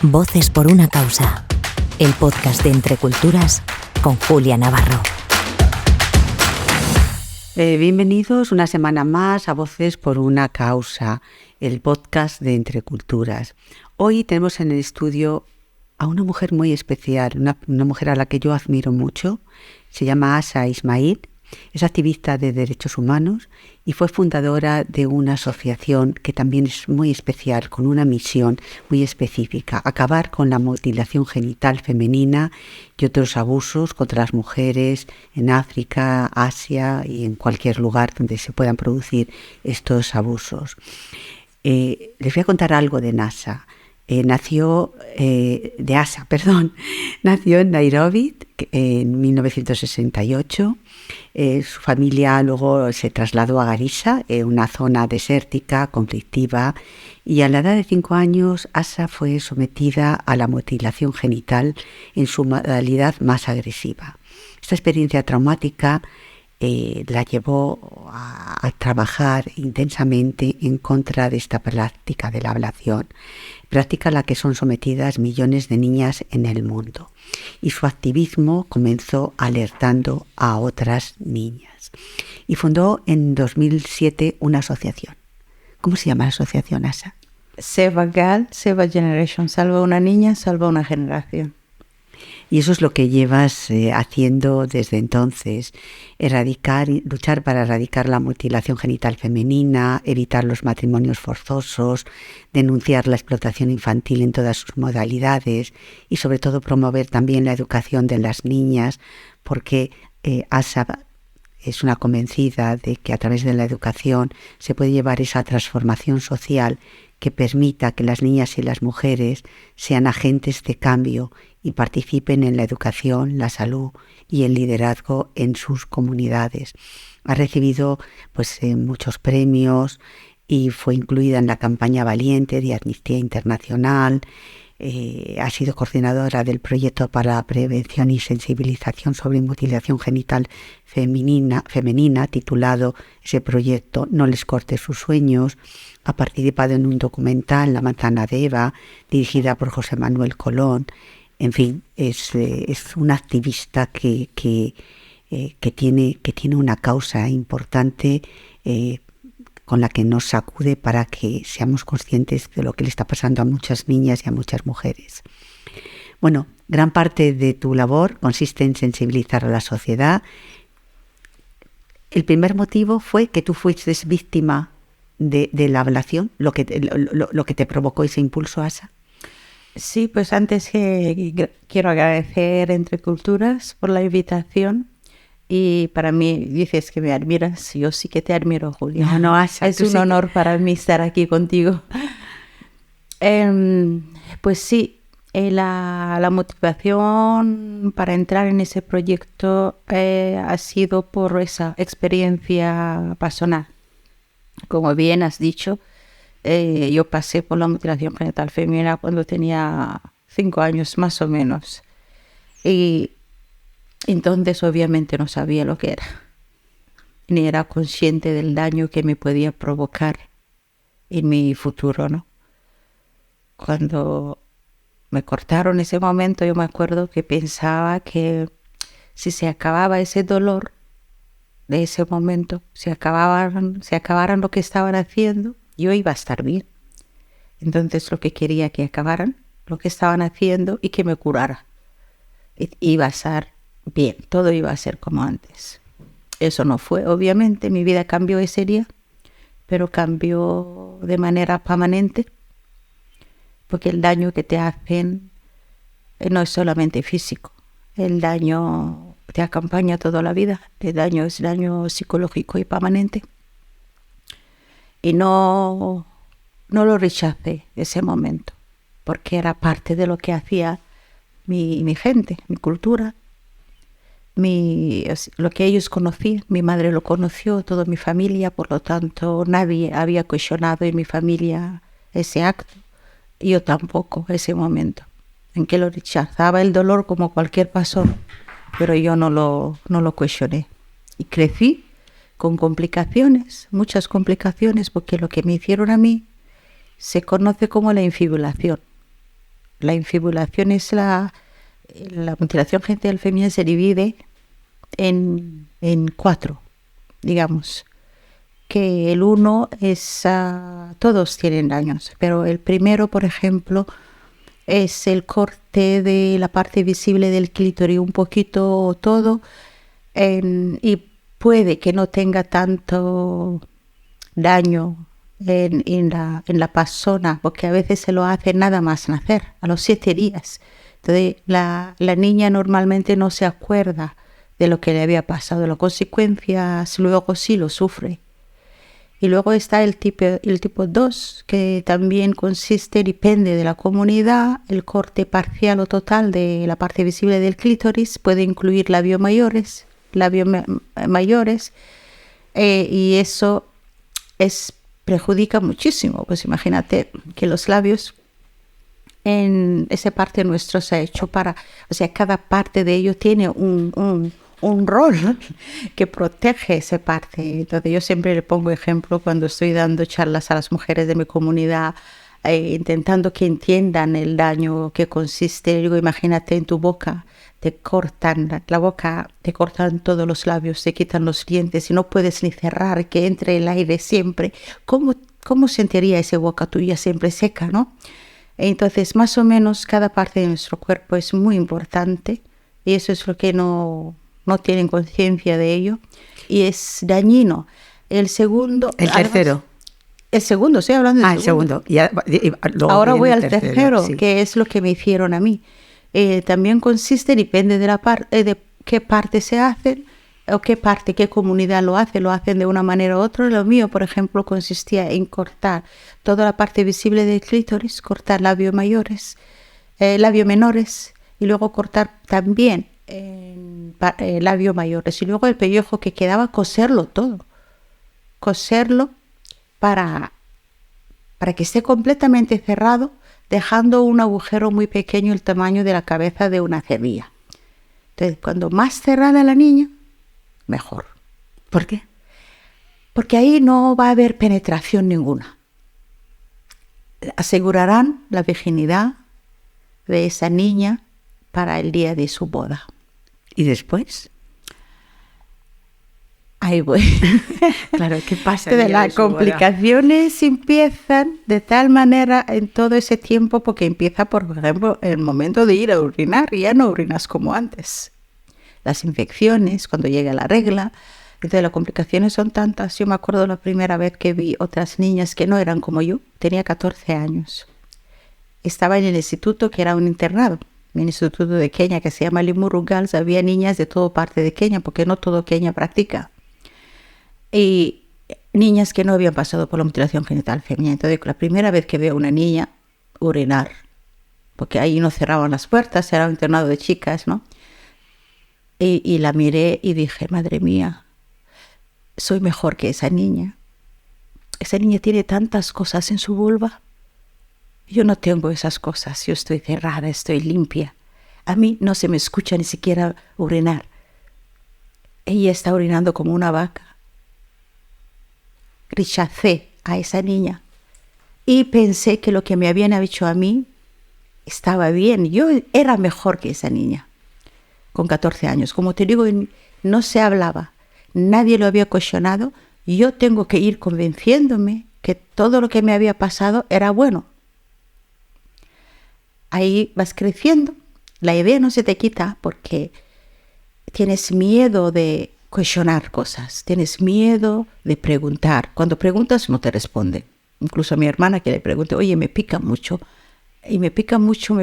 Voces por una causa. El podcast de Entre Culturas con Julia Navarro. Bienvenidos una semana más a Voces por una causa, el podcast de Entre Culturas. Hoy tenemos en el estudio a una mujer muy especial, una mujer a la que yo admiro mucho. Se llama Asa Ismail, es activista de derechos humanos y fue fundadora de una asociación que también es muy especial, con una misión muy específica: acabar con la mutilación genital femenina y otros abusos contra las mujeres en África, Asia y en cualquier lugar donde se puedan producir estos abusos. Les voy a contar algo de Asa. Nació en Nairobi en 1968. Su familia luego se trasladó a Garissa, una zona desértica, conflictiva, y a la edad de 5 años Asa fue sometida a la mutilación genital en su modalidad más agresiva. Esta experiencia traumática la llevó a trabajar intensamente en contra de esta práctica de la ablación, práctica a la que son sometidas millones de niñas en el mundo. Y su activismo comenzó alertando a otras niñas. Y fundó en 2007 una asociación. ¿Cómo se llama la asociación, Asa? Save a Girl, Save a Generation. Salva a una niña, salva a una generación. Y eso es lo que llevas haciendo desde entonces: luchar para erradicar la mutilación genital femenina, evitar los matrimonios forzosos, denunciar la explotación infantil en todas sus modalidades y sobre todo promover también la educación de las niñas, porque Asa es una convencida de que a través de la educación se puede llevar esa transformación social que permita que las niñas y las mujeres sean agentes de cambio y participen en la educación, la salud y el liderazgo en sus comunidades. Ha recibido muchos premios y fue incluida en la campaña Valiente de Amnistía Internacional. Ha sido coordinadora del proyecto para la prevención y sensibilización sobre mutilación genital femenina, titulado ese proyecto No les cortes sus sueños. Ha participado en un documental, La manzana de Eva, dirigida por José Manuel Colón. En fin, es una activista que tiene una causa importante con la que nos sacude para que seamos conscientes de lo que le está pasando a muchas niñas y a muchas mujeres. Bueno, gran parte de tu labor consiste en sensibilizar a la sociedad. El primer motivo fue que tú fuiste víctima de la ablación, lo que te provocó ese impulso, Asa. Sí, pues antes que quiero agradecer Entre Culturas por la invitación. Y para mí, dices que me admiras, yo sí que te admiro, Julia. No, Asa, es un honor para mí estar aquí contigo. Pues sí, la motivación para entrar en ese proyecto ha sido por esa experiencia personal. Como bien has dicho, yo pasé por la mutilación genital femenina cuando tenía 5 años más o menos. Y entonces obviamente no sabía lo que era, ni era consciente del daño que me podía provocar en mi futuro, ¿no? Cuando me cortaron ese momento, yo me acuerdo que pensaba que si se acababa ese dolor de ese momento, si acabaran lo que estaban haciendo, yo iba a estar bien. Entonces lo que quería que acabaran lo que estaban haciendo y que me curara. Iba a estar bien, todo iba a ser como antes. Eso no fue, obviamente, mi vida cambió ese día, pero cambió de manera permanente, porque el daño que te hacen no es solamente físico, el daño te acompaña toda la vida, el daño es daño psicológico y permanente. Y no lo rechacé ese momento, porque era parte de lo que hacía mi gente, mi cultura, lo que ellos conocían. Mi madre lo conoció, toda mi familia, por lo tanto nadie había cuestionado en mi familia ese acto, y yo tampoco ese momento, en que lo rechazaba el dolor como cualquier persona, pero yo no lo cuestioné. Y crecí con complicaciones, muchas complicaciones, porque lo que me hicieron a mí se conoce como la infibulación. La infibulación es la mutilación genital femenina se divide en 4, digamos. Que el 1 es, todos tienen daños, pero el primero, por ejemplo, es el corte de la parte visible del clítoris, un poquito o todo, y puede que no tenga tanto daño en la persona, porque a veces se lo hace nada más nacer, a los 7 días. Entonces la niña normalmente no se acuerda de lo que le había pasado, las consecuencias luego sí lo sufre. Y luego está el tipo 2, que también consiste, depende de la comunidad, el corte parcial o total de la parte visible del clítoris, puede incluir labios mayores, y eso perjudica muchísimo. Pues imagínate que los labios en esa parte nuestro se ha hecho cada parte de ellos tiene un rol que protege esa parte. Entonces yo siempre le pongo ejemplo cuando estoy dando charlas a las mujeres de mi comunidad, intentando que entiendan el daño que consiste. Digo, imagínate en tu boca, te cortan la boca, te cortan todos los labios, te quitan los dientes y no puedes ni cerrar, que entre el aire siempre. ¿Cómo sentiría esa boca tuya siempre seca, no? Entonces, más o menos, cada parte de nuestro cuerpo es muy importante y eso es lo que no tienen conciencia de ello y es dañino. El segundo... El tercero. El segundo, estoy hablando del segundo. Ahora voy al tercero, sí. Que es lo que me hicieron a mí. También consiste, depende de qué parte se hacen o qué comunidad lo hacen de una manera u otra. Lo mío, por ejemplo, consistía en cortar toda la parte visible del clítoris, cortar labios menores y luego cortar también labios mayores y luego el pellejo que quedaba, coserlo para que esté completamente cerrado, dejando un agujero muy pequeño, el tamaño de la cabeza de una cebilla. Entonces, cuando más cerrada la niña, mejor. ¿Por qué? Porque ahí no va a haber penetración ninguna. Asegurarán la virginidad de esa niña para el día de su boda. ¿Y después? Ahí voy. Claro, ¿qué pasa? Las complicaciones empiezan de tal manera en todo ese tiempo, porque empieza, por ejemplo, el momento de ir a orinar y ya no orinas como antes. Las infecciones, cuando llega la regla. Entonces las complicaciones son tantas. Yo me acuerdo la primera vez que vi otras niñas que no eran como yo. Tenía 14 años. Estaba en el instituto, que era un internado. En el instituto de Kenia, que se llama Limuru Girls. Había niñas de toda parte de Kenia, porque no todo Kenia practica. Y niñas que no habían pasado por la mutilación genital femenina. Entonces la primera vez que veo a una niña orinar, porque ahí no cerraban las puertas, era un internado de chicas, ¿no? Y la miré y dije, madre mía, soy mejor que esa niña. Esa niña tiene tantas cosas en su vulva. Yo no tengo esas cosas, yo estoy cerrada, estoy limpia. A mí no se me escucha ni siquiera orinar. Ella está orinando como una vaca. Rechacé a esa niña y pensé que lo que me habían hecho a mí estaba bien. Yo era mejor que esa niña. Con 14 años, como te digo, no se hablaba, nadie lo había cuestionado. Yo tengo que ir convenciéndome que todo lo que me había pasado era bueno. Ahí vas creciendo, la idea no se te quita porque tienes miedo de cuestionar cosas, tienes miedo de preguntar. Cuando preguntas no te responden. Incluso a mi hermana que le pregunté, oye, me pica mucho, y me pica mucho.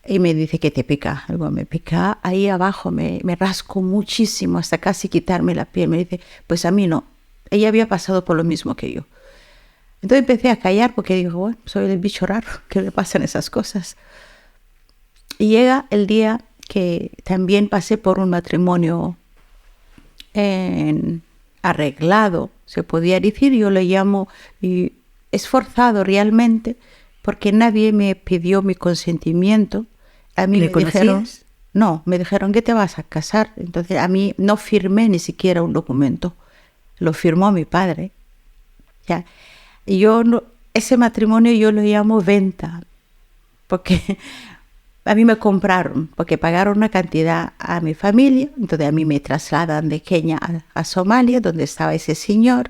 Y me dice, ¿qué te pica? Algo me pica ahí abajo, me rasco muchísimo hasta casi quitarme la piel. Me dice, pues a mí no. Ella había pasado por lo mismo que yo. Entonces empecé a callar porque digo, bueno, soy el bicho raro, que le pasan esas cosas. Y llega el día que también pasé por un matrimonio arreglado, se podía decir, yo le llamo esforzado realmente, porque nadie me pidió mi consentimiento. A mí me dijeron, no, me dijeron que te vas a casar. Entonces a mí no firmé ni siquiera un documento, lo firmó mi padre. ¿Ya? Y ese matrimonio yo lo llamo venta, porque a mí me compraron, porque pagaron una cantidad a mi familia, entonces a mí me trasladan de Kenia a Somalia, donde estaba ese señor,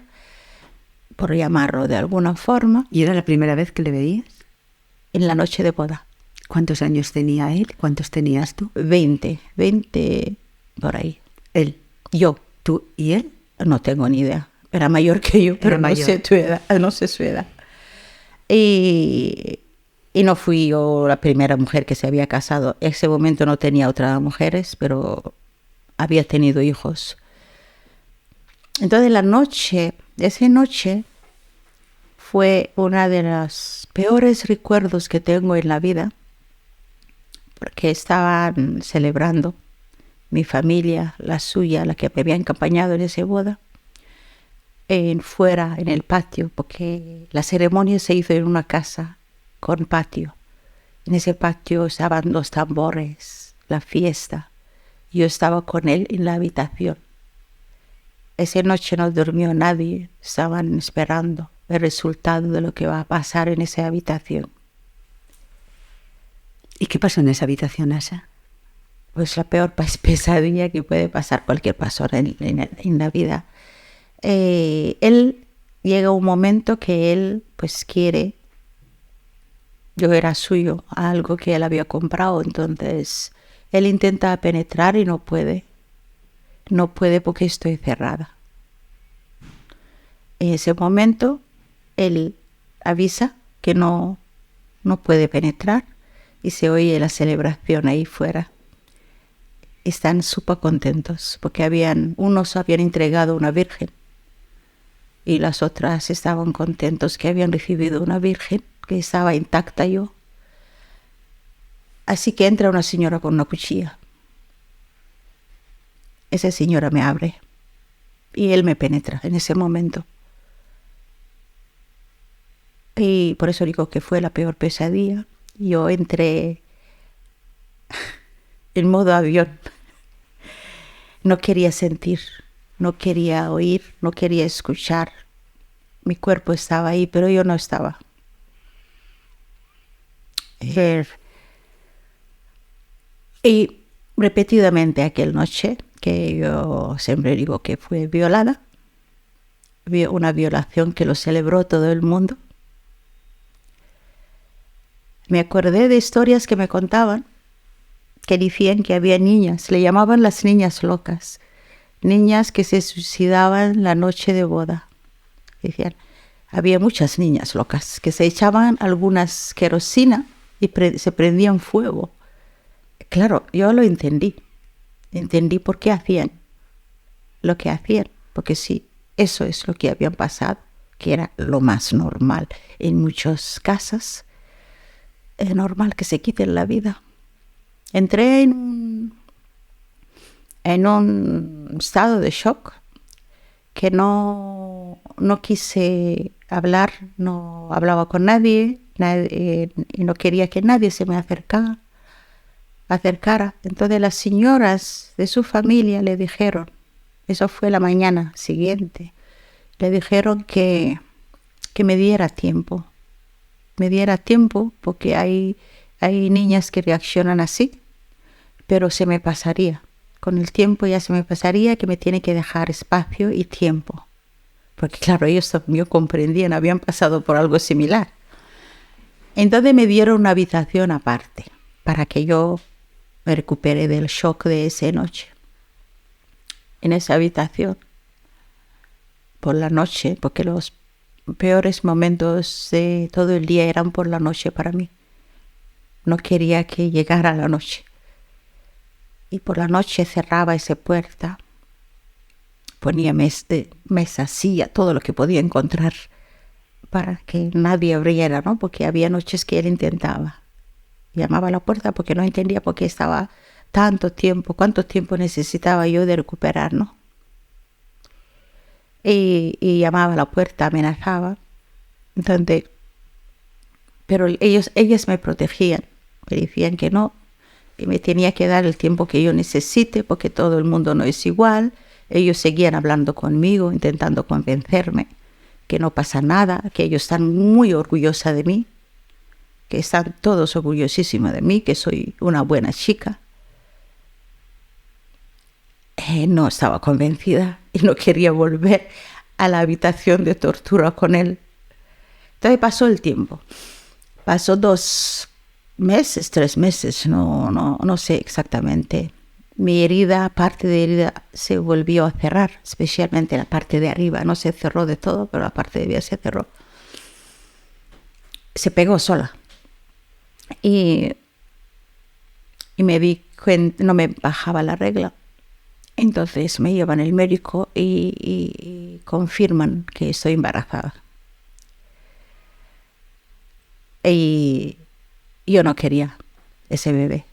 por llamarlo de alguna forma. ¿Y era la primera vez que le veías? En la noche de boda. ¿Cuántos años tenía él? ¿Cuántos tenías tú? 20 por ahí. Él. Yo. ¿Tú y él? No tengo ni idea. Era mayor que yo, pero no sé tu edad, no sé su edad. Y no fui yo la primera mujer que se había casado. En ese momento no tenía otras mujeres, pero había tenido hijos. Entonces esa noche fue una de los peores recuerdos que tengo en la vida, porque estaban celebrando mi familia, la suya, la que me había acompañado en esa boda, fuera, en el patio, porque la ceremonia se hizo en una casa con patio. En ese patio estaban los tambores, la fiesta. Yo estaba con él en la habitación. Esa noche no durmió nadie, estaban esperando el resultado de lo que va a pasar en esa habitación. ¿Y qué pasó en esa habitación, Asha? Pues la peor pesadilla que puede pasar cualquier persona en la vida. Él llega un momento que él pues quiere, yo era suyo, algo que él había comprado, entonces él intenta penetrar y no puede porque estoy cerrada. En ese momento él avisa que no puede penetrar y se oye la celebración ahí fuera. Están súper contentos porque unos habían entregado una virgen y las otras estaban contentos que habían recibido una virgen que estaba intacta yo. Así que entra una señora con una cuchilla. Esa señora me abre y él me penetra en ese momento. Y por eso digo que fue la peor pesadilla. Yo entré en modo avión. No quería sentir, no quería oír, no quería escuchar. Mi cuerpo estaba ahí, pero yo no estaba. Y repetidamente aquella noche, que yo siempre digo que fue violada, una violación que lo celebró todo el mundo. Me acordé de historias que me contaban, que decían que había niñas, le llamaban las niñas locas, niñas que se suicidaban la noche de boda. Decían, había muchas niñas locas que se echaban algunas querosina y se prendían fuego. Claro, yo lo entendí por qué hacían lo que hacían, porque sí, eso es lo que habían pasado, que era lo más normal. En muchas casas es normal que se quiten la vida. Entré en un estado de shock que no quise hablar, no hablaba con nadie y no quería que nadie se me acercara. Entonces las señoras de su familia le dijeron, eso fue la mañana siguiente, le dijeron que me diera tiempo porque hay niñas que reaccionan así, pero se me pasaría. Con el tiempo ya se me pasaría, que me tiene que dejar espacio y tiempo. Porque claro, ellos también comprendían, habían pasado por algo similar. Entonces me dieron una habitación aparte para que yo me recupere del shock de esa noche. En esa habitación, por la noche, porque los peores momentos de todo el día eran por la noche para mí. No quería que llegara la noche. Y por la noche cerraba esa puerta, ponía mesa, silla, todo lo que podía encontrar para que nadie abriera, ¿no? Porque había noches que él intentaba. Llamaba a la puerta porque no entendía por qué estaba tanto tiempo, cuánto tiempo necesitaba yo de recuperar, ¿no? Y llamaba a la puerta, amenazaba. Entonces, pero ellas me protegían, me decían que no, y me tenía que dar el tiempo que yo necesite porque todo el mundo no es igual. Ellos seguían hablando conmigo, intentando convencerme que no pasa nada, que ellos están muy orgullosos de mí, que están todos orgullosísimos de mí, que soy una buena chica. No estaba convencida y no quería volver a la habitación de tortura con él. Entonces pasó el tiempo. Pasó 2 meses, 3 meses, no sé exactamente. Mi herida, parte de herida, se volvió a cerrar, especialmente la parte de arriba. No se cerró de todo, pero la parte de arriba se cerró. Se pegó sola. Y me di cuenta, no me bajaba la regla. Entonces me llevan al médico y confirman que estoy embarazada. Y yo no quería ese bebé.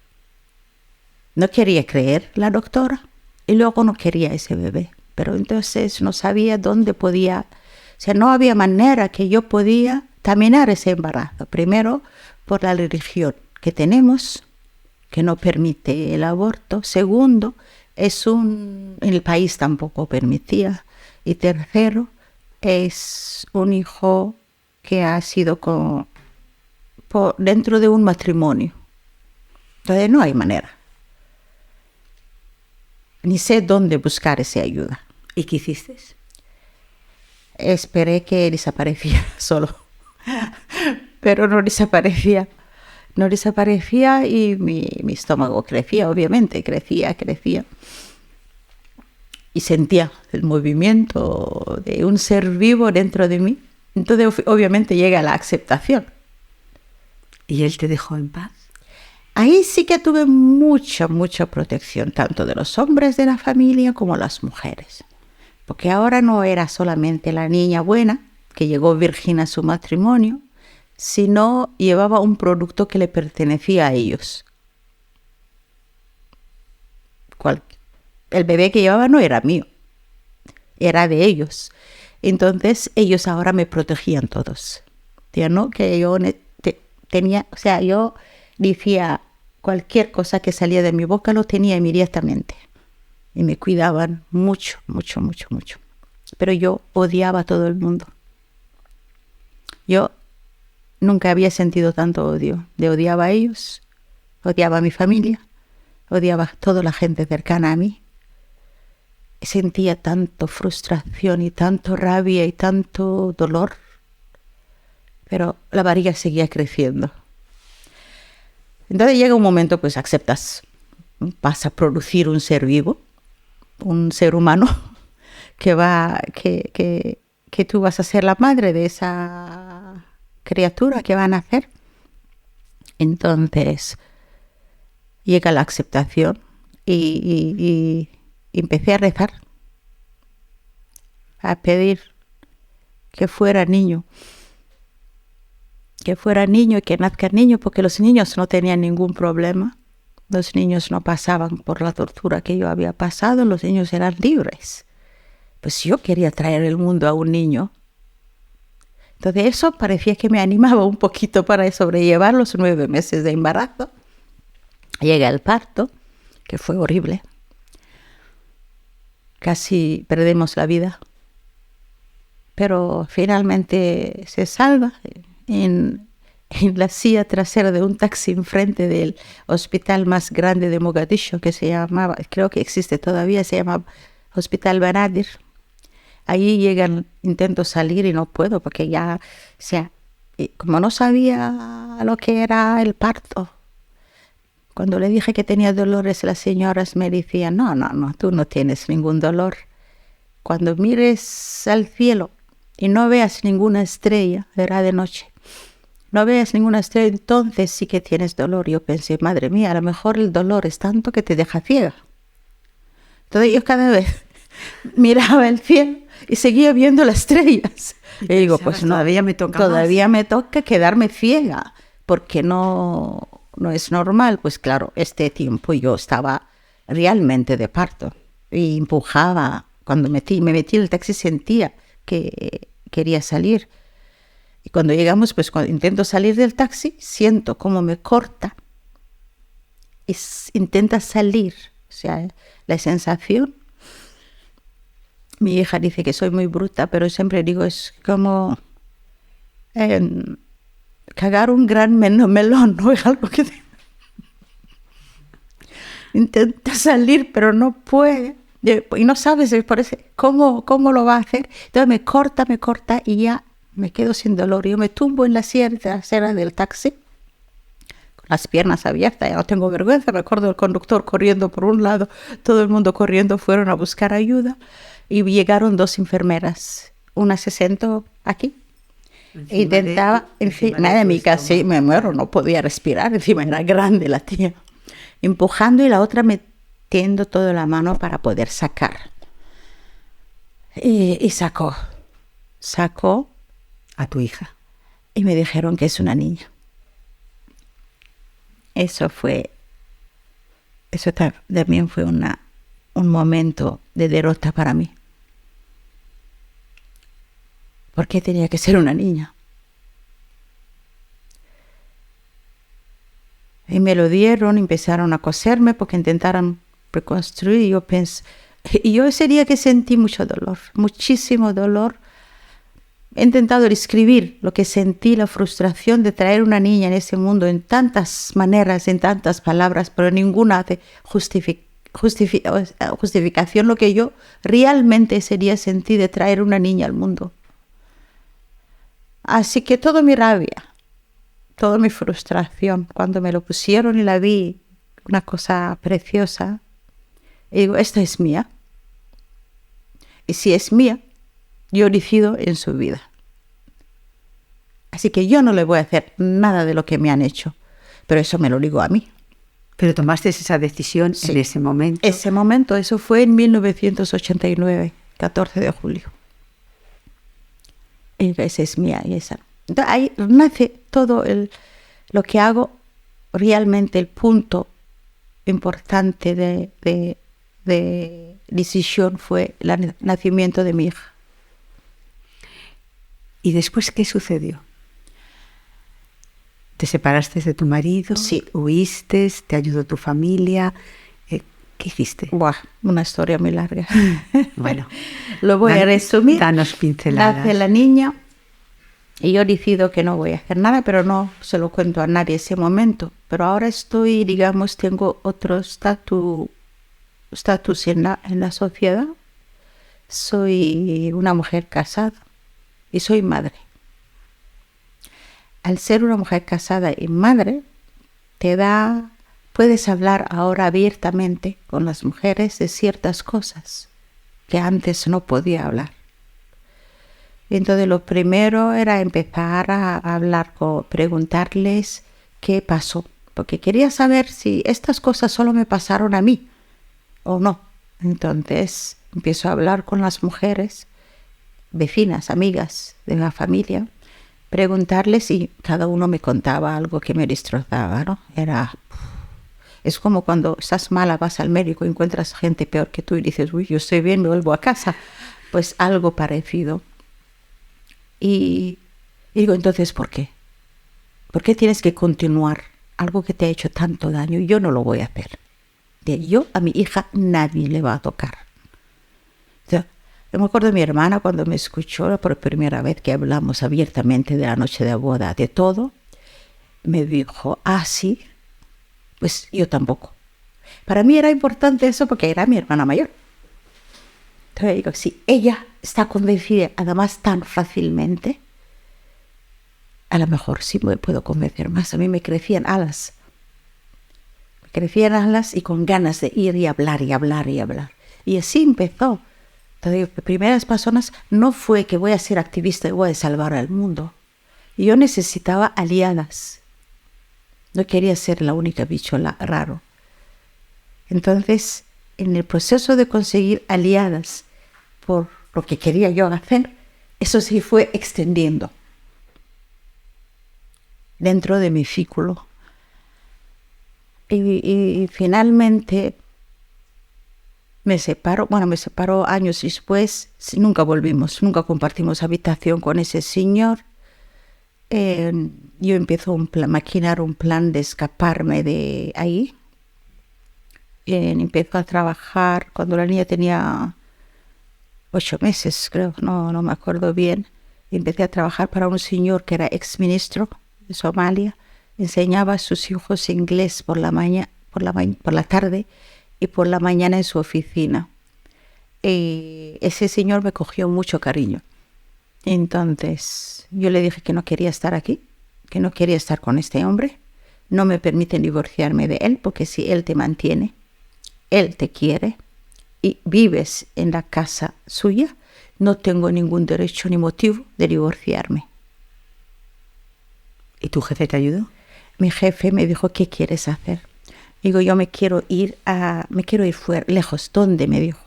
No quería creer la doctora y luego no quería ese bebé. Pero entonces no sabía dónde podía, o sea, no había manera que yo podía terminar ese embarazo. Primero, por la religión que tenemos, que no permite el aborto. Segundo, en el país tampoco permitía. Y tercero, es un hijo que ha sido dentro de un matrimonio. Entonces no hay manera. Ni sé dónde buscar esa ayuda. ¿Y qué hiciste? Esperé que desapareciera solo. Pero no desaparecía. No desaparecía y mi estómago crecía, obviamente, crecía. Y sentía el movimiento de un ser vivo dentro de mí. Entonces, obviamente, llega la aceptación. ¿Y él te dejó en paz? Ahí sí que tuve mucha protección, tanto de los hombres de la familia como las mujeres. Porque ahora no era solamente la niña buena, que llegó virgen a su matrimonio, sino llevaba un producto que le pertenecía a ellos. El bebé que llevaba no era mío, era de ellos. Entonces ellos ahora me protegían todos. Ya no que yo tenía, o sea, yo decía cualquier cosa que salía de mi boca lo tenía inmediatamente. Y me cuidaban mucho. Pero yo odiaba a todo el mundo. Yo nunca había sentido tanto odio. Le odiaba a ellos, odiaba a mi familia, odiaba a toda la gente cercana a mí. Sentía tanto frustración y tanto rabia y tanto dolor. Pero la barriga seguía creciendo. Entonces llega un momento, pues aceptas. Vas a producir un ser vivo, un ser humano, que tú vas a ser la madre de esa criatura que van a nacer. Entonces llega la aceptación y empecé a rezar, a pedir que fuera niño y que nazca niño, porque los niños no tenían ningún problema. Los niños no pasaban por la tortura que yo había pasado, los niños eran libres. Pues yo quería traer el mundo a un niño. Entonces eso parecía que me animaba un poquito para sobrellevar los 9 meses de embarazo. Llega el parto, que fue horrible. Casi perdemos la vida. Pero finalmente se salva en la silla trasera de un taxi enfrente del hospital más grande de Mogadiscio, que se llamaba, creo que existe todavía, se llama Hospital Banadir. Ahí llegan, intento salir y no puedo porque ya, o sea, como no sabía lo que era el parto, cuando le dije que tenía dolores, las señoras me decían, no, tú no tienes ningún dolor. Cuando mires al cielo y no veas ninguna estrella, era de noche, no veas ninguna estrella, entonces sí que tienes dolor. Yo pensé, madre mía, a lo mejor el dolor es tanto que te deja ciega. Entonces yo cada vez miraba el cielo y seguía viendo las estrellas. Y digo, pues no, todavía me toca quedarme ciega, porque no es normal. Pues claro, este tiempo yo estaba realmente de parto y empujaba. Cuando me metí en el taxi sentía que quería salir. Y cuando llegamos, pues cuando intento salir del taxi, siento como me corta y intenta salir. O sea, la sensación. Mi hija dice que soy muy bruta, pero siempre digo, es como cagar un gran melón, ¿no? Es algo que intenta salir, pero no puede. Y no sabes cómo lo va a hacer. Entonces me corta y ya me quedo sin dolor. Yo me tumbo en la silla trasera del taxi, con las piernas abiertas, ya no tengo vergüenza. Me acuerdo del conductor corriendo por un lado, todo el mundo corriendo, fueron a buscar ayuda y llegaron 2 enfermeras. Una se sentó aquí. Intentaba, encima de mí casi me muero, no podía respirar, encima era grande la tía, empujando y la otra metiendo toda la mano para poder sacar. Y sacó a tu hija. Y me dijeron que es una niña. Eso también fue un momento de derrota para mí. ¿Por qué tenía que ser una niña? Y me lo dieron, empezaron a coserme porque intentaron reconstruir. Y yo ese día que sentí mucho dolor, muchísimo dolor. He intentado escribir lo que sentí, la frustración de traer una niña en ese mundo en tantas maneras, en tantas palabras, pero ninguna hace justificación lo que yo realmente ese día sentí de traer una niña al mundo. Así que toda mi rabia, toda mi frustración, cuando me lo pusieron y la vi, una cosa preciosa, y digo, esta es mía. Y si es mía, yo decido en su vida. Así que yo no le voy a hacer nada de lo que me han hecho, pero eso me lo digo a mí. Pero tomaste esa decisión Sí. en ese momento. Ese momento, eso fue en 1989, 14 de julio. Y esa es mía y esa. Entonces, ahí nace todo lo que hago. Realmente el punto importante de decisión fue el nacimiento de mi hija. ¿Y después qué sucedió? ¿Te separaste de tu marido? Sí. ¿Huiste? ¿Te ayudó tu familia? ¿Qué hiciste? Buah, una historia muy larga. Bueno, lo voy a resumir. Danos pinceladas. Nace la niña y yo decido que no voy a hacer nada, pero no se lo cuento a nadie ese momento. Pero ahora estoy, digamos, tengo otro estatus en la sociedad. Soy una mujer casada y soy madre. Al ser una mujer casada y madre, puedes hablar ahora abiertamente con las mujeres de ciertas cosas que antes no podía hablar. Entonces lo primero era empezar a hablar, preguntarles qué pasó, porque quería saber si estas cosas solo me pasaron a mí o no. Entonces empiezo a hablar con las mujeres, vecinas, amigas de la familia, preguntarles y cada uno me contaba algo que me destrozaba, ¿no? Es como cuando estás mala, vas al médico, encuentras gente peor que tú y dices, uy, yo estoy bien, me vuelvo a casa. Pues algo parecido. Y digo, entonces, ¿por qué? ¿Por qué tienes que continuar algo que te ha hecho tanto daño? Yo no lo voy a hacer. Yo a mi hija nadie le va a tocar. Yo me acuerdo de mi hermana cuando me escuchó por primera vez que hablamos abiertamente de la noche de boda, de todo, me dijo, sí, pues yo tampoco. Para mí era importante eso porque era mi hermana mayor. Entonces digo, si ella está convencida, además tan fácilmente, a lo mejor sí me puedo convencer más. A mí me crecían alas. Me crecían alas y con ganas de ir y hablar y hablar y hablar. Y así empezó. Entonces, las primeras personas no fue que voy a ser activista y voy a salvar al mundo. Yo necesitaba aliadas. No quería ser la única bicho raro. Entonces, en el proceso de conseguir aliadas por lo que quería yo hacer, eso sí fue extendiendo dentro de mi círculo. Y finalmente me separó años después, nunca volvimos, nunca compartimos habitación con ese señor. Yo empiezo a maquinar un plan de escaparme de ahí. Empiezo a trabajar cuando la niña tenía 8 meses, creo, no me acuerdo bien. Empecé a trabajar para un señor que era exministro de Somalia, enseñaba a sus hijos inglés por la tarde y por la mañana en su oficina. Y ese señor me cogió mucho cariño. Entonces yo le dije que no quería estar aquí, que no quería estar con este hombre. No me permiten divorciarme de él, porque si él te mantiene, él te quiere y vives en la casa suya, no tengo ningún derecho ni motivo de divorciarme. ¿Y tu jefe te ayudó? Mi jefe me dijo, ¿qué quieres hacer? Digo, yo me quiero ir fuera, lejos. ¿Dónde? Me dijo.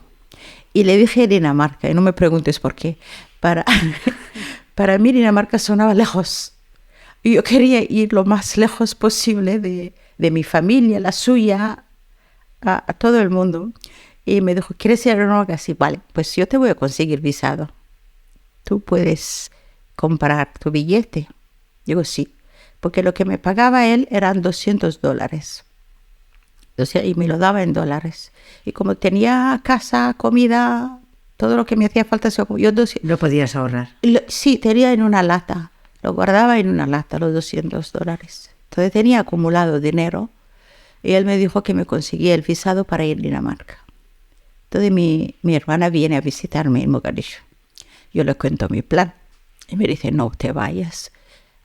Y le dije Dinamarca, y no me preguntes por qué. Para mí Dinamarca sonaba lejos. Y yo quería ir lo más lejos posible de mi familia, la suya, a todo el mundo. Y me dijo, ¿quieres ir a Dinamarca? Sí, vale, pues yo te voy a conseguir visado. Tú puedes comprar tu billete. Digo, sí, porque lo que me pagaba él eran $200. Y me lo daba en dólares. Y como tenía casa, comida, todo lo que me hacía falta, yo ¿Lo podías ahorrar? Sí, tenía en una lata. Lo guardaba en una lata, los $200. Entonces tenía acumulado dinero. Y él me dijo que me conseguía el visado para ir a Dinamarca. Entonces mi hermana viene a visitarme en Mogadiscio. Yo le cuento mi plan. Y me dice, no te vayas.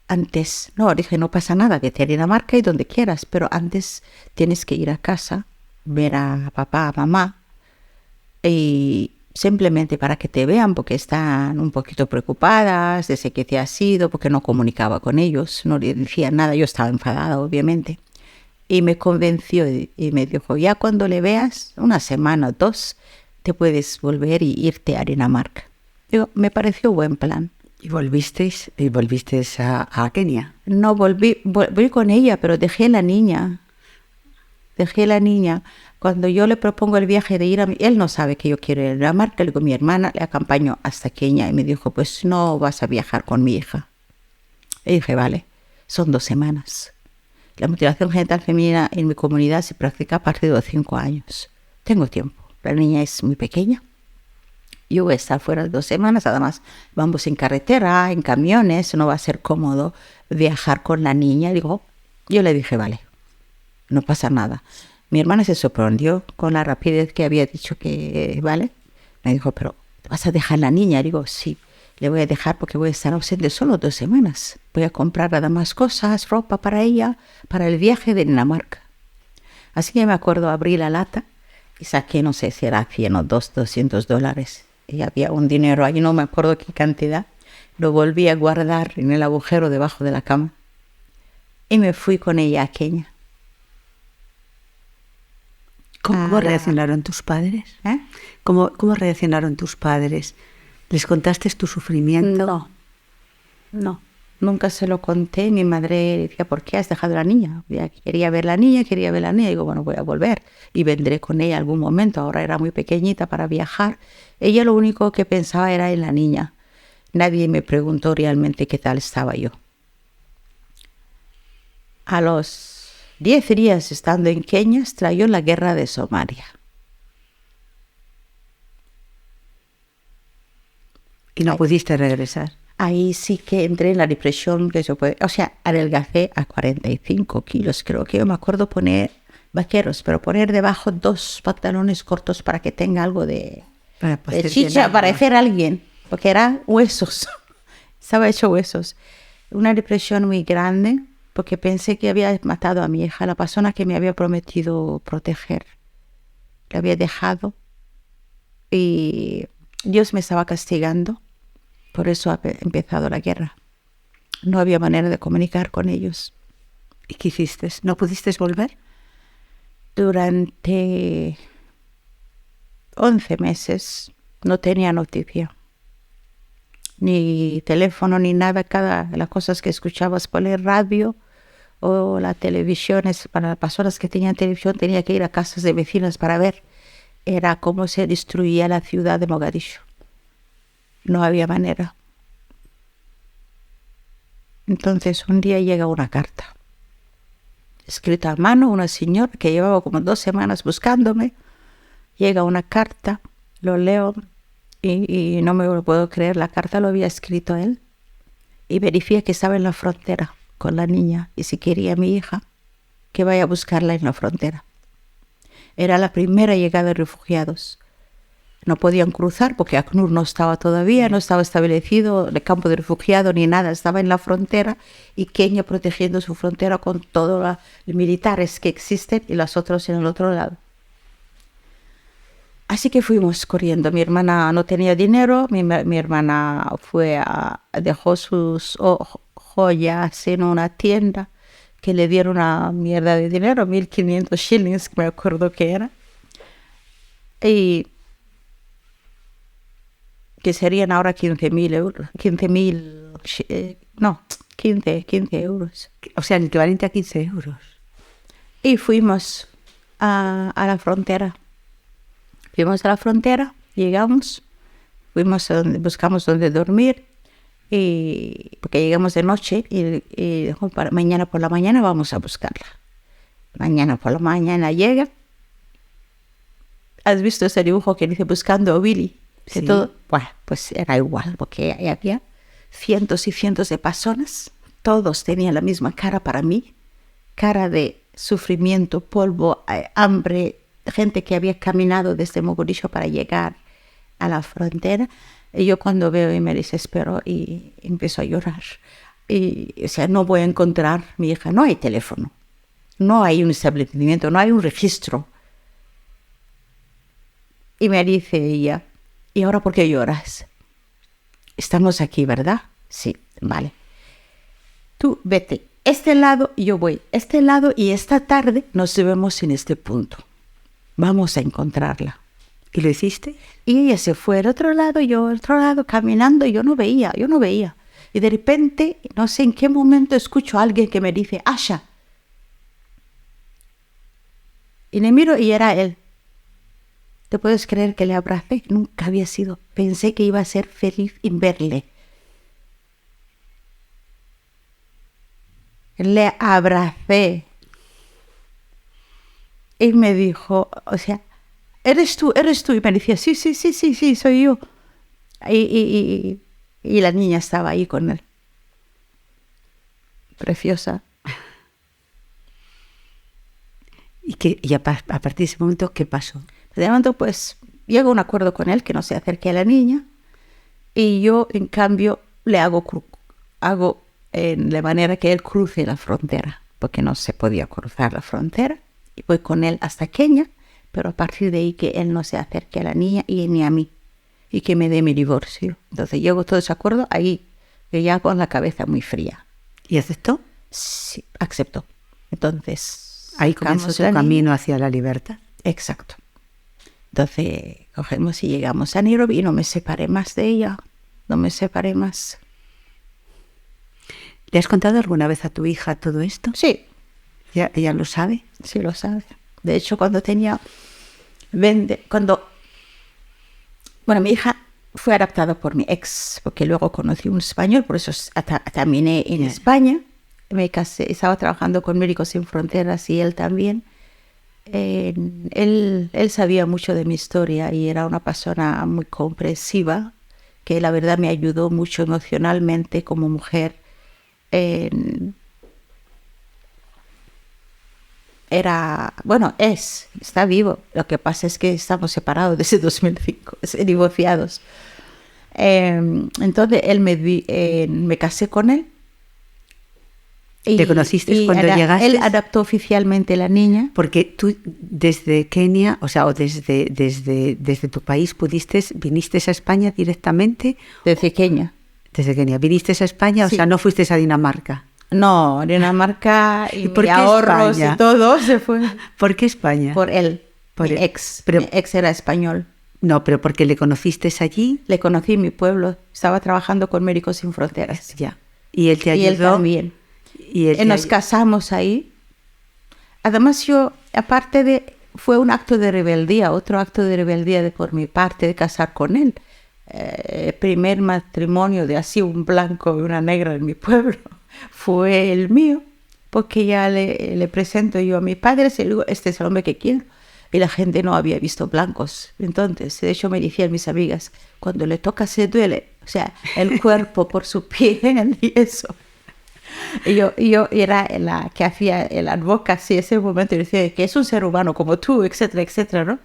Antes, no, dije, no pasa nada, vete a Dinamarca y donde quieras, pero antes tienes que ir a casa, ver a papá, a mamá, y simplemente para que te vean, porque están un poquito preocupadas desde que te has ido, porque no comunicaba con ellos, no le decía nada, yo estaba enfadada, obviamente. Y me convenció y me dijo, ya cuando le veas, una semana o 2, te puedes volver y irte a Dinamarca. Digo, me pareció buen plan. ¿Y volviste a Kenia? No, volví con ella, pero dejé la niña. Cuando yo le propongo el viaje de ir él no sabe que yo quiero ir a Dinamarca. Le digo, mi hermana le acompañó hasta Kenia y me dijo, pues no vas a viajar con mi hija. Y dije, vale, son 2 semanas. La mutilación genital femenina en mi comunidad se practica a partir de los 5 años. Tengo tiempo. La niña es muy pequeña. Yo voy a estar fuera de 2 semanas, además vamos en carretera, en camiones, no va a ser cómodo viajar con la niña. Yo le dije, vale, no pasa nada. Mi hermana se sorprendió con la rapidez que había dicho que vale. Me dijo, pero ¿te vas a dejar la niña? Digo, sí, le voy a dejar porque voy a estar ausente solo 2 semanas. Voy a comprar nada más cosas, ropa para ella, para el viaje de Dinamarca. Así que me acuerdo, abrí la lata y saqué, no sé si era 100 o $200. Y había un dinero ahí, no me acuerdo qué cantidad. Lo volví a guardar en el agujero debajo de la cama. Y me fui con ella a Kenia. ¿Cómo reaccionaron tus padres? ¿Cómo reaccionaron tus padres? ¿Les contaste tu sufrimiento? No. Nunca se lo conté. Mi madre decía, ¿por qué has dejado a la niña? Ya quería ver la niña. Digo, bueno, voy a volver y vendré con ella algún momento. Ahora era muy pequeñita para viajar. Ella lo único que pensaba era en la niña. Nadie me preguntó realmente qué tal estaba yo. A los 10 días estando en Kenia, estalló la guerra de Somalia. ¿Y no pudiste regresar? Ahí sí que entré en la depresión que se puede... O sea, adelgacé a 45 kilos. Creo que yo me acuerdo poner vaqueros, pero poner debajo 2 pantalones cortos para que tenga algo de chicha, para parecer alguien. Porque eran huesos. Estaba hecho huesos. Una depresión muy grande porque pensé que había matado a mi hija, la persona que me había prometido proteger. La había dejado y Dios me estaba castigando. Por eso ha empezado la guerra. No había manera de comunicar con ellos. ¿Y qué hiciste? ¿No pudiste volver? Durante 11 meses no tenía noticia. Ni teléfono, ni nada. Las cosas que escuchabas por el radio o la televisión, para las personas que tenían televisión, tenía que ir a casas de vecinos para ver. Era cómo se destruía la ciudad de Mogadiscio. No había manera. Entonces un día llega una carta, escrita a mano, una señora que llevaba como 2 semanas buscándome. Llega una carta, lo leo y no me lo puedo creer. La carta lo había escrito él y verifica que estaba en la frontera con la niña y si quería a mi hija, que vaya a buscarla en la frontera. Era la primera llegada de refugiados. No podían cruzar porque ACNUR no estaba todavía, no estaba establecido el campo de refugiados ni nada, estaba en la frontera y Kenia protegiendo su frontera con todos los militares que existen y los otros en el otro lado. Así que fuimos corriendo. Mi hermana no tenía dinero, mi hermana dejó sus joyas en una tienda que le dieron una mierda de dinero, 1.500 shillings, me acuerdo que era. Y que serían ahora 15.000 euros. 15 euros. O sea, el equivalente a 15 euros. Y fuimos a la frontera. Fuimos a la frontera, llegamos, buscamos dónde dormir, porque llegamos de noche y dijo, mañana por la mañana vamos a buscarla. Mañana por la mañana llega. ¿Has visto ese dibujo que dice buscando a Billy? Sí. Todo, bueno, pues era igual, porque ahí había cientos y cientos de personas, todos tenían la misma cara para mí, cara de sufrimiento, polvo, hambre, gente que había caminado desde Mogadiscio para llegar a la frontera. Y yo cuando veo y me desespero y empiezo a llorar. O sea, no voy a encontrar a mi hija, no hay teléfono, no hay un establecimiento, no hay un registro. Y me dice ella, ¿y ahora por qué lloras? Estamos aquí, ¿verdad? Sí, vale. Tú vete este lado y yo voy este lado y esta tarde nos vemos en este punto. Vamos a encontrarla. ¿Y lo hiciste? Y ella se fue al otro lado, yo al otro lado, caminando, y yo no veía. Y de repente, no sé en qué momento, escucho a alguien que me dice, Asha. Y le miro y era él. ¿Te puedes creer que le abracé? Nunca había sido. Pensé que iba a ser feliz en verle. Le abracé. Y me dijo, o sea, eres tú. Y me decía, sí, soy yo. Y la niña estaba ahí con él. Preciosa. Y a partir de ese momento, ¿qué pasó? De momento, pues, llego a un acuerdo con él que no se acerque a la niña. Y yo, en cambio, le hago de manera que él cruce la frontera, porque no se podía cruzar la frontera. Y voy con él hasta Kenia, pero a partir de ahí que él no se acerque a la niña y ni a mí, y que me dé mi divorcio. Entonces llego a todo ese acuerdo ahí, que ya con la cabeza muy fría. ¿Y aceptó? Sí, aceptó. Entonces ahí comenzó su camino hacia la libertad. Exacto. Entonces cogemos y llegamos a Nairobi y no me separé más de ella, no me separé más. ¿Le has contado alguna vez a tu hija todo esto? Sí. ¿Ella lo sabe? Sí, lo sabe. De hecho, cuando mi hija fue adoptada por mi ex, porque luego conocí un español, por eso terminé en España. Me casé, estaba trabajando con Médicos Sin Fronteras y él también. Él sabía mucho de mi historia y era una persona muy comprensiva, que la verdad me ayudó mucho emocionalmente como mujer. Está vivo. Lo que pasa es que estamos separados desde 2005, divorciados. Entonces me casé con él. ¿Te conociste cuando llegaste? Él adoptó oficialmente a la niña. Porque tú desde Kenia, o desde tu país viniste a España directamente. Desde Kenia. Desde Kenia. ¿Viniste a España? Sí. O sea, no fuiste a Dinamarca. No, Dinamarca y ¿Por qué ahorros España? Y todo se fue. ¿Por qué España? Por él, mi ex. Mi ex era español. No, pero porque le conociste allí. Le conocí en mi pueblo. Estaba trabajando con Médicos Sin Fronteras. Ya. Y él te ayudó. Y él también. Nos casamos ahí. Además fue un acto de rebeldía, otro acto de rebeldía por mi parte de casar con él. Primer matrimonio de así un blanco y una negra en mi pueblo fue el mío, porque ya le presento yo a mi padre y digo, este es el hombre que quiero. Y la gente no había visto blancos. Entonces, de hecho me decían mis amigas, cuando le toca se duele, o sea, el cuerpo por su piel y eso. Yo era la que hacía el advocacy ese momento y decía que es un ser humano como tú, etcétera, etcétera, ¿no?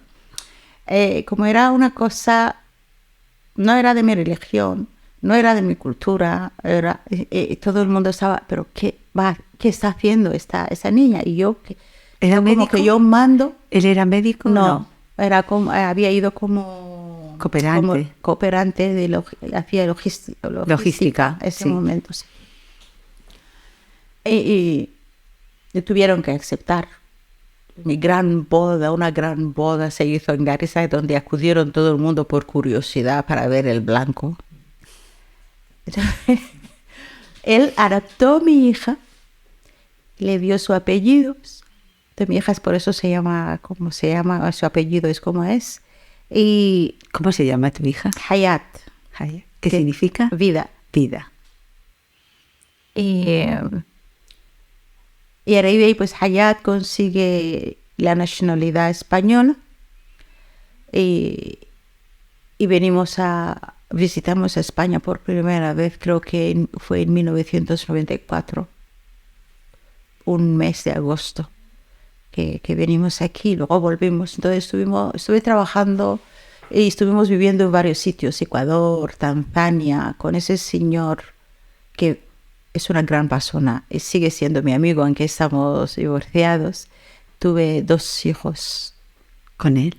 Como era una cosa, no era de mi religión, no era de mi cultura, todo el mundo estaba, pero ¿qué está haciendo esa niña? Y yo, ¿Era médico? Como que yo mando. ¿Él era médico? No, era como, había ido como cooperante hacía logística en ese momento, sí. Y tuvieron que aceptar. Una gran boda se hizo en Garissa, donde acudieron todo el mundo por curiosidad para ver el blanco. Él adoptó a mi hija, le dio su apellido. De mi hija es por eso se llama como se llama, su apellido es como es. Y ¿cómo se llama tu hija? Hayat. ¿Qué significa? Vida. Vida. Y a raíz de ahí, pues Hayat consigue la nacionalidad española y visitamos a España por primera vez, creo que fue en 1994, un mes de agosto que venimos aquí, luego volvimos. Entonces estuve trabajando y estuvimos viviendo en varios sitios, Ecuador, Tanzania, con ese señor que es una gran persona y sigue siendo mi amigo, aunque estamos divorciados. Tuve 2 hijos con él.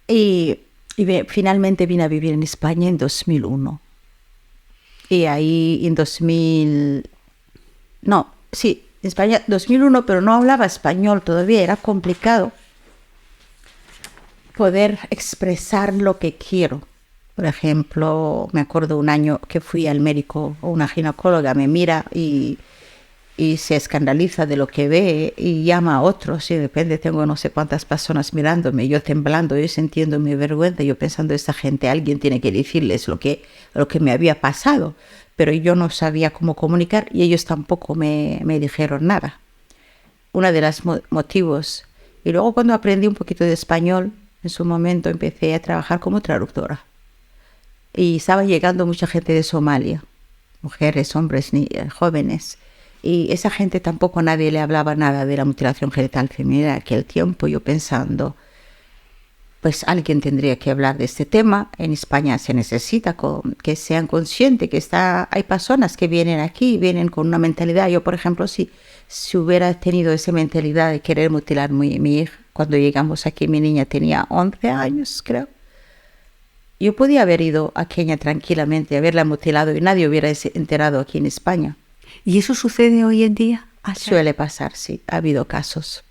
Y finalmente vine a vivir en España en 2001. Y ahí en España 2001, pero no hablaba español todavía, era complicado poder expresar lo que quiero. Por ejemplo, me acuerdo un año que fui al médico, o una ginecóloga me mira y se escandaliza de lo que ve y llama a otros, y de repente tengo no sé cuántas personas mirándome, yo temblando, yo sintiendo mi vergüenza, yo pensando, esta gente, alguien tiene que decirles lo que me había pasado, pero yo no sabía cómo comunicar y ellos tampoco me dijeron nada. Uno de los motivos. Y luego cuando aprendí un poquito de español, en su momento empecé a trabajar como traductora. Y estaba llegando mucha gente de Somalia, mujeres, hombres, jóvenes. Y esa gente tampoco nadie le hablaba nada de la mutilación genital femenina. En aquel tiempo yo pensando, pues alguien tendría que hablar de este tema. En España se necesita que sean conscientes que hay personas que vienen aquí, vienen con una mentalidad. Yo, por ejemplo, si hubiera tenido esa mentalidad de querer mutilar mi hija, cuando llegamos aquí mi niña tenía 11 años, creo. Yo podía haber ido a Kenia tranquilamente, haberla mutilado y nadie hubiera enterado aquí en España. ¿Y eso sucede hoy en día? Suele pasar, sí, ha habido casos.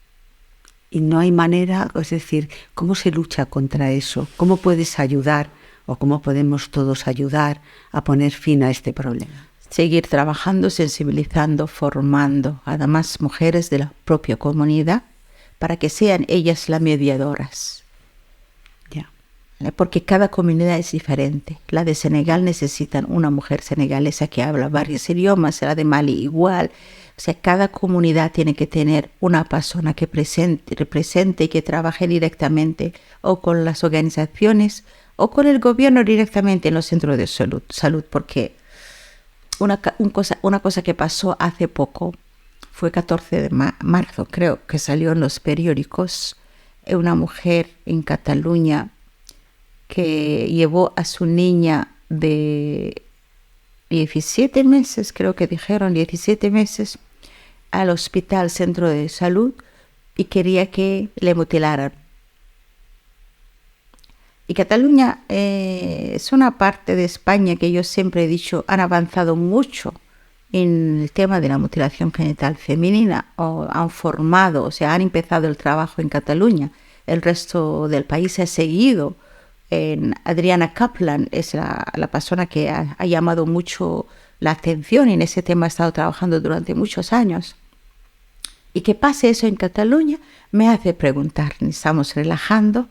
Y no hay manera, es decir, ¿cómo se lucha contra eso? ¿Cómo puedes ayudar o cómo podemos todos ayudar a poner fin a este problema? Seguir trabajando, sensibilizando, formando a demás mujeres de la propia comunidad para que sean ellas las mediadoras. Porque cada comunidad es diferente. La de Senegal necesitan una mujer senegalesa que habla varios idiomas, la de Mali igual. O sea, cada comunidad tiene que tener una persona que represente y que trabaje directamente o con las organizaciones o con el gobierno directamente en los centros de salud. Porque una cosa que pasó hace poco, fue 14 de marzo, creo, que salió en los periódicos, una mujer en Cataluña que llevó a su niña de 17 meses, creo que dijeron 17 meses, al hospital centro de salud y quería que le mutilaran. Y Cataluña es una parte de España que yo siempre he dicho han avanzado mucho en el tema de la mutilación genital femenina, o han formado, o sea, han empezado el trabajo en Cataluña. El resto del país ha seguido. Adriana Kaplan es la persona que ha llamado mucho la atención y en ese tema ha estado trabajando durante muchos años. Y que pase eso en Cataluña me hace preguntar, ¿estamos relajando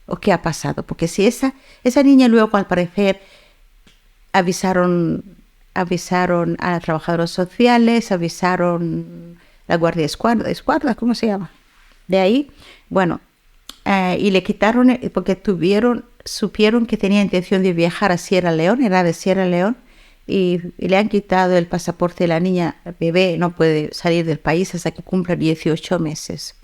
o qué ha pasado? Porque si esa niña luego, al parecer, avisaron a las trabajadoras sociales, avisaron la Guardia Escuadra, ¿cómo se llama? De ahí, bueno, y le quitaron, porque supieron que tenía intención de viajar a Sierra Leone, era de Sierra Leone, y le han quitado el pasaporte. La niña bebé no puede salir del país hasta que cumpla 18 meses.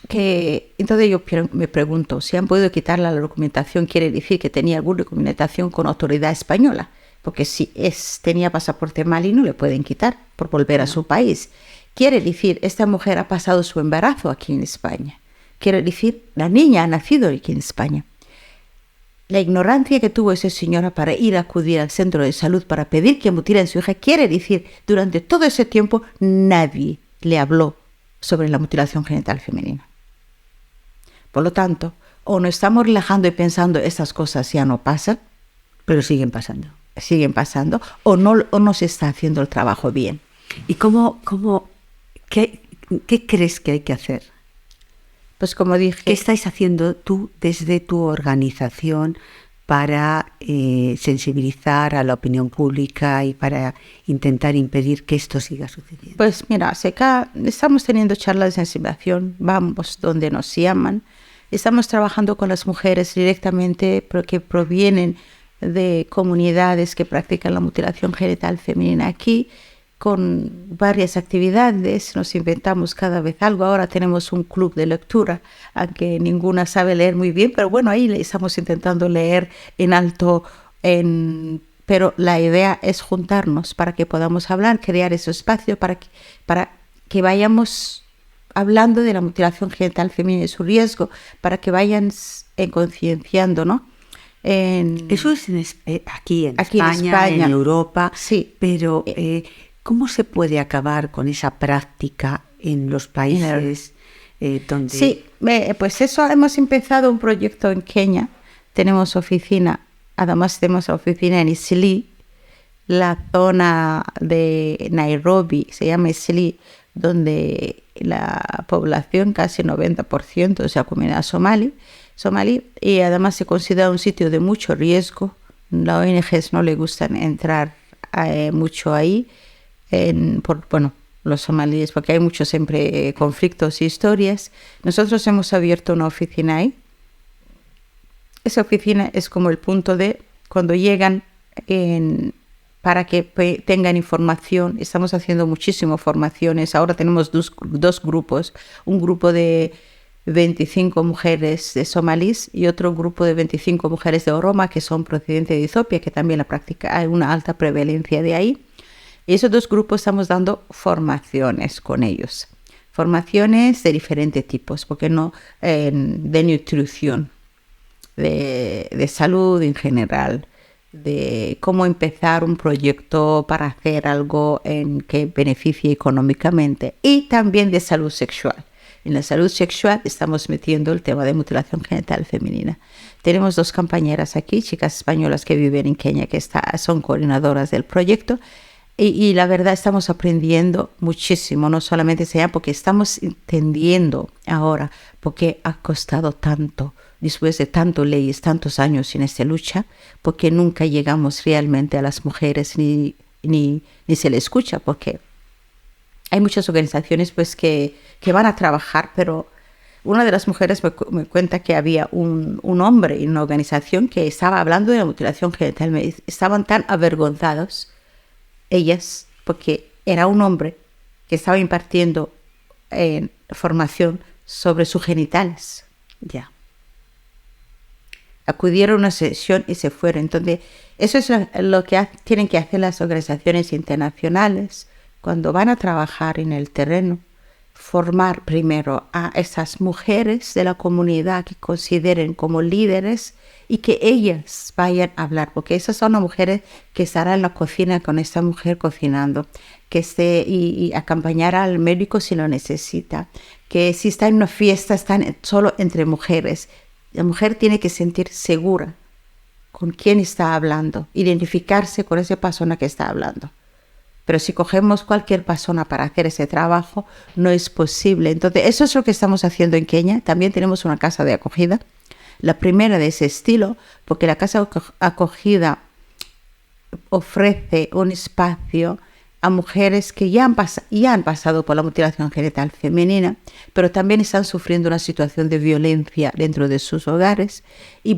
Entonces yo me pregunto, si han podido quitarle la documentación, quiere decir que tenía alguna documentación con autoridad española, porque si tenía pasaporte malí no le pueden quitar por volver a su país. Quiere decir, esta mujer ha pasado su embarazo aquí en España. Quiere decir, la niña ha nacido aquí en España. La ignorancia que tuvo esa señora para ir a acudir al centro de salud para pedir que mutilen a su hija, quiere decir, durante todo ese tiempo nadie le habló sobre la mutilación genital femenina. Por lo tanto, o nos estamos relajando y pensando estas cosas ya no pasan, pero siguen pasando, o no se está haciendo el trabajo bien. ¿Y qué crees que hay que hacer? Pues como dije... ¿Qué estáis haciendo tú desde tu organización para sensibilizar a la opinión pública y para intentar impedir que esto siga sucediendo? Pues mira, acá estamos teniendo charlas de sensibilización, vamos donde nos llaman, estamos trabajando con las mujeres directamente que provienen de comunidades que practican la mutilación genital femenina aquí, con varias actividades, nos inventamos cada vez algo. Ahora tenemos un club de lectura, aunque ninguna sabe leer muy bien, pero bueno, ahí estamos intentando leer en alto, pero la idea es juntarnos para que podamos hablar, crear ese espacio para que vayamos hablando de la mutilación genital femenina y su riesgo, para que vayan concienciando, ¿no? Eso es aquí en España, en Europa, sí. Pero ¿cómo se puede acabar con esa práctica en los países donde...? Sí, pues eso, hemos empezado un proyecto en Kenia, tenemos oficina, además tenemos oficina en Eastleigh, la zona de Nairobi, se llama Eastleigh, donde la población, casi 90%, es la comunidad somalí, y además se considera un sitio de mucho riesgo. Las ONGs no le gustan entrar mucho ahí, los somalíes, porque hay muchos siempre conflictos y historias. Nosotros hemos abierto una oficina ahí. Esa oficina es como el punto de cuando llegan para que tengan información. Estamos haciendo muchísimas formaciones. Ahora tenemos dos grupos, un grupo de 25 mujeres de somalíes y otro grupo de 25 mujeres de Oroma que son procedentes de Etiopía, que también la práctica, hay una alta prevalencia de ahí. Y esos dos grupos estamos dando formaciones con ellos. Formaciones de diferentes tipos, porque no de nutrición, de salud en general, de cómo empezar un proyecto para hacer algo que beneficie económicamente, y también de salud sexual. En la salud sexual estamos metiendo el tema de mutilación genital femenina. Tenemos 2 compañeras aquí, chicas españolas que viven en Kenia, que son coordinadoras del proyecto. Y la verdad estamos aprendiendo muchísimo, no solamente porque estamos entendiendo ahora por qué ha costado tanto, después de tantas leyes, tantos años en esta lucha, porque nunca llegamos realmente a las mujeres ni se les escucha, porque hay muchas organizaciones pues que van a trabajar, pero una de las mujeres me cuenta que había un hombre en una organización que estaba hablando de la mutilación genital, estaban tan avergonzados ellas, porque era un hombre que estaba impartiendo formación sobre sus genitales. Ya. Acudieron a una sesión y se fueron. Entonces, eso es lo que tienen que hacer las organizaciones internacionales cuando van a trabajar en el terreno. Formar primero a esas mujeres de la comunidad que consideren como líderes y que ellas vayan a hablar, porque esas son las mujeres que estarán en la cocina con esta mujer cocinando, que esté y acompañar al médico si lo necesita, que si está en una fiesta están solo entre mujeres. La mujer tiene que sentir segura con quién está hablando, identificarse con esa persona que está hablando. Pero si cogemos cualquier persona para hacer ese trabajo, no es posible. Entonces, eso es lo que estamos haciendo en Kenia. También tenemos una casa de acogida, la primera de ese estilo, porque la casa de acogida ofrece un espacio a mujeres que ya han pasado por la mutilación genital femenina, pero también están sufriendo una situación de violencia dentro de sus hogares y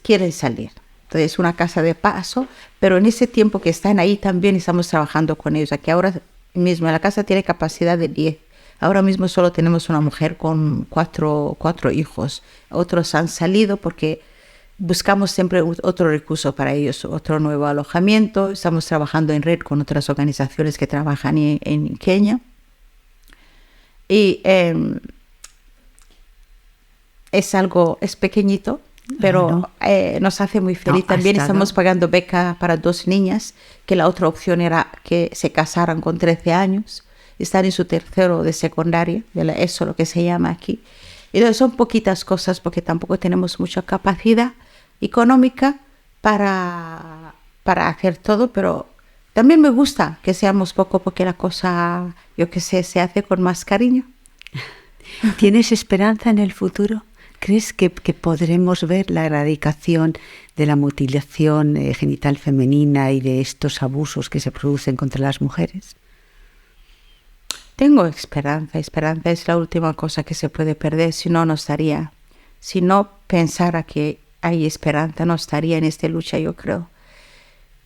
quieren salir. Entonces es una casa de paso, pero en ese tiempo que están ahí también estamos trabajando con ellos. Aquí ahora mismo la casa tiene capacidad de 10. Ahora mismo solo tenemos una mujer con cuatro hijos. Otros han salido porque buscamos siempre otro recurso para ellos, otro nuevo alojamiento. Estamos trabajando en red con otras organizaciones que trabajan en Kenia. Y es pequeñito, pero nos hace muy feliz. También estamos pagando beca para 2 niñas, que la otra opción era que se casaran con 13 años. Están en su tercero de secundaria, de la ESO, lo que se llama aquí. Y entonces son poquitas cosas porque tampoco tenemos mucha capacidad económica para hacer todo, pero también me gusta que seamos poco porque la cosa, yo qué sé, se hace con más cariño. ¿Tienes esperanza en el futuro? ¿Crees que podremos ver la erradicación de la mutilación genital femenina y de estos abusos que se producen contra las mujeres? Tengo esperanza. Esperanza es la última cosa que se puede perder, si no estaría. Si no pensara que hay esperanza, no estaría en esta lucha, yo creo.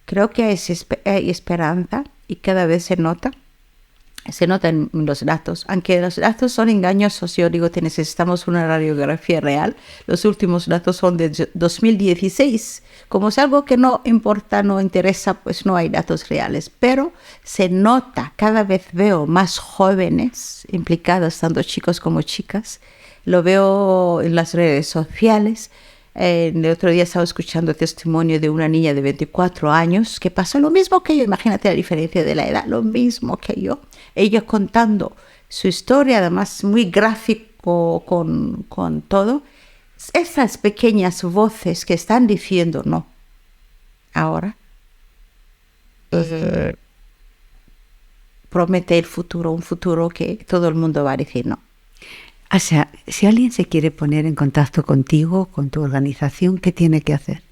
Creo que hay esperanza y cada vez se nota en los datos. Aunque los datos son engañosos, yo digo que necesitamos una radiografía real. Los últimos datos son de 2016. Como es algo que no importa, no interesa, pues no hay datos reales. Pero se nota, cada vez veo más jóvenes implicados, tanto chicos como chicas. Lo veo en las redes sociales. El otro día estaba escuchando el testimonio de una niña de 24 años que pasó lo mismo que yo. Imagínate la diferencia de la edad, lo mismo que yo. Ella contando su historia, además muy gráfico con todo. Esas pequeñas voces que están diciendo no. Ahora promete el futuro, un futuro que todo el mundo va a decir no. O sea, si alguien se quiere poner en contacto contigo, con tu organización, ¿qué tiene que hacer?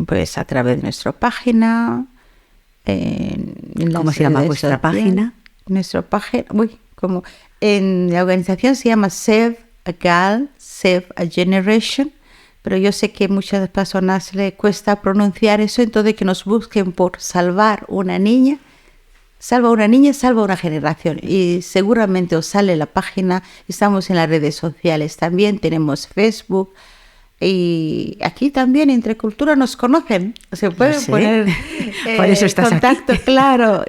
Pues a través de nuestra página. ¿Cómo se llama vuestra página? Nuestra página, en la organización se llama Save a Girl, Save a Generation, pero yo sé que muchas personas le cuesta pronunciar eso, entonces que nos busquen por salvar una niña. Salva una niña, salva una generación. Y seguramente os sale la página. Estamos en las redes sociales también. Tenemos Facebook. Y aquí también, Entre Cultura, nos conocen. Se puede poner por eso estás contacto, aquí. Claro,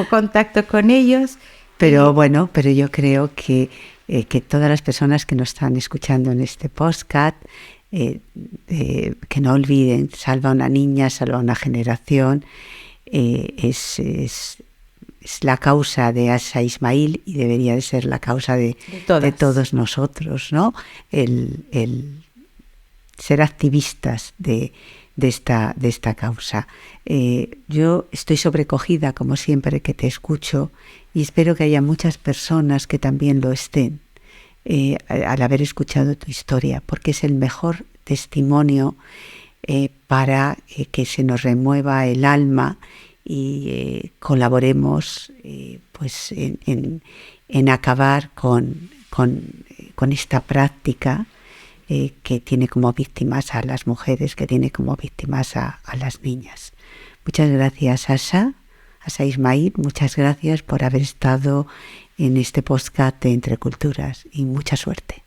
contacto con ellos. Pero yo creo que todas las personas que nos están escuchando en este podcast, que no olviden, salva una niña, salva una generación, es la causa de Asha Ismail y debería de ser la causa de todos nosotros, ¿no? El ser activistas de esta causa. Yo estoy sobrecogida, como siempre, que te escucho y espero que haya muchas personas que también lo estén al haber escuchado tu historia, porque es el mejor testimonio para que se nos remueva el alma y colaboremos pues en acabar con esta práctica que tiene como víctimas a las mujeres, que tiene como víctimas a las niñas. Muchas gracias, Asha Ismail, muchas gracias por haber estado en este podcast de Entre Culturas y mucha suerte.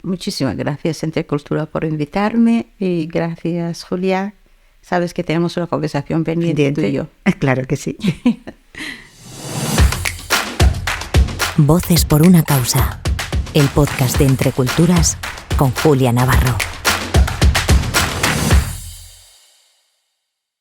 Muchísimas gracias, Entre Cultura, por invitarme y gracias, Julia. Sabes que tenemos una conversación pendiente tú y yo. Claro que sí. Voces por una causa. El podcast de Entre Culturas con Julia Navarro.